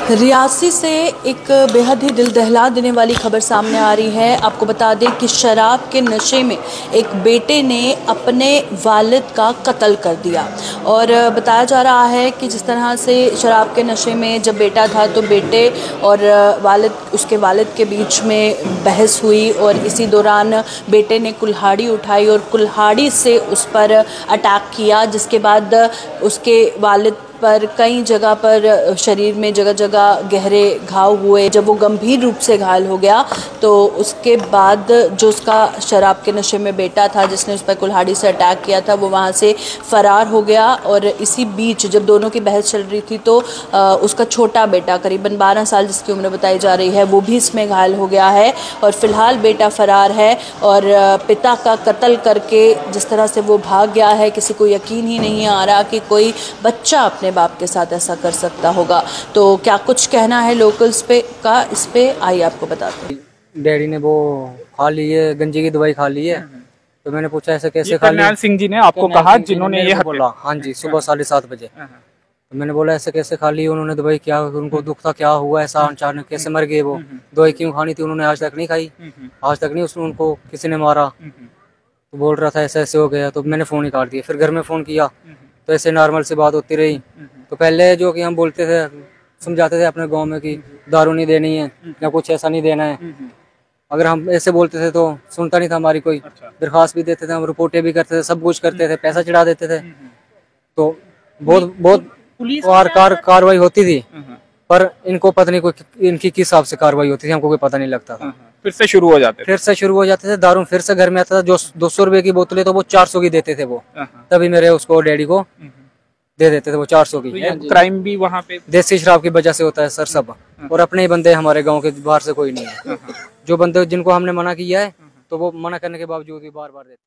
रियासी से एक बेहद ही दिल दहला देने वाली खबर सामने आ रही है। आपको बता दें कि शराब के नशे में एक बेटे ने अपने वालिद का कत्ल कर दिया और बताया जा रहा है कि जिस तरह से शराब के नशे में जब बेटा था तो बेटे और उसके वालिद के बीच में बहस हुई और इसी दौरान बेटे ने कुल्हाड़ी उठाई और कुल्हाड़ी से उस पर अटैक किया, जिसके बाद उसके वालिद पर कई जगह पर शरीर में जगह जगह गहरे घाव हुए। जब वो गंभीर रूप से घायल हो गया तो उसके बाद जो उसका शराब के नशे में बेटा था जिसने उस पर कुल्हाड़ी से अटैक किया था वो वहाँ से फरार हो गया। और इसी बीच जब दोनों की बहस चल रही थी तो उसका छोटा बेटा करीबन 12 साल जिसकी उम्र बताई जा रही है वो भी इसमें घायल हो गया है और फिलहाल बेटा फरार है और पिता का कत्ल करके जिस तरह से वो भाग गया है किसी को यकीन ही नहीं आ रहा कि कोई बच्चा अपने बाप के साथ ऐसा कर सकता होगा। तो क्या कुछ कहना है लोकल्स पे का इस पे आइए आपको बताते हैं। डैडी ने वो खा ली है, गंजी की दवाई खा ली है। तो मैंने पूछा ऐसे कैसे खा ली? करनैल सिंह जी ने आपको कहा जिन्होंने ये बोला? हाँ जी, सुबह 7:30 बजे। तो मैंने बोला ऐसे कैसे खा ली? उन्होंने दवाई क्या, उनको दुख था, क्या हुआ ऐसा अचानक कैसे मर गए वो? दवाई क्यों खानी थी? उन्होंने आज तक नहीं खाई, आज तक नहीं उसने उनको किसी ने मारा। तो बोल रहा था ऐसे ऐसे हो गया। तो मैंने फोन ही काट दिया। फिर घर में फोन किया तो ऐसे नॉर्मल से बात होती रही। तो पहले जो कि हम बोलते थे, समझाते थे अपने गांव में कि दारू नहीं देनी है या कुछ ऐसा नहीं देना है, अगर हम ऐसे बोलते थे तो सुनता नहीं था हमारी कोई। दरखास्त भी देते थे, हम रिपोर्टें भी करते थे, सब कुछ करते थे, पैसा चढ़ा देते थे। तो बहुत कार्रवाई होती थी, पर इनको पता नहीं कोई इनकी किस हिसाब से कार्रवाई होती थी, हमको कोई पता नहीं लगता था। फिर से शुरू हो जाते थे। दारू फिर से घर में आता था। जो 200 रुपए की बोतलें तो वो 400 की देते थे वो, तभी मेरे उसको डैडी को दे देते थे वो 400 की। तो क्राइम भी वहाँ पे देसी शराब की वजह से होता है सर सब, और अपने ही बंदे हमारे गांव के, बाहर से कोई नहीं है। जो बंदे जिनको हमने मना किया है तो वो मना करने के बावजूद भी बार बार देते हैं।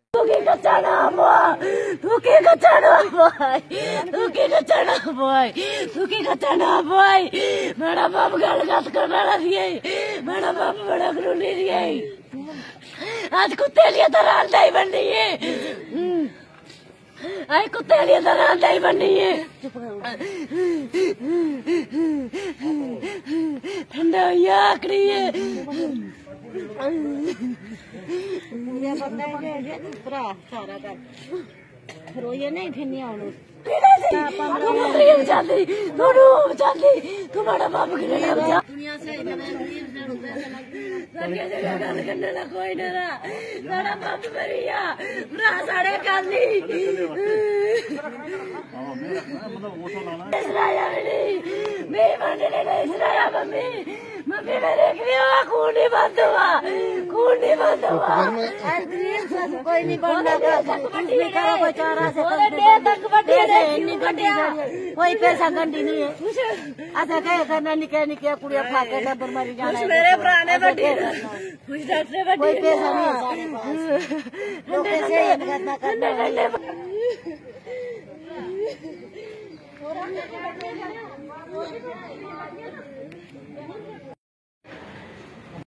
आज कुत्ते लिए तो रांधाई बन रही है, आई कुत्ते लिए तो रांधाई बन रही है। ठंडा आखरी है। रोइए नहीं फिर नहीं आने तुम्हारा बाप दुनिया से कोई डरा मेरा बाप मरिया साढ़े काली मम्मी मेरे खून नहीं बंद हुआ, खून नहीं बंद हुआ। कोई नहीं बनना, कोई पैसा गंडी नहीं है। अच्छा क्या करना, निके निके कुड़िया खा के डबर मरी जाना। मेरे पुराने कोई पैसा नहीं है।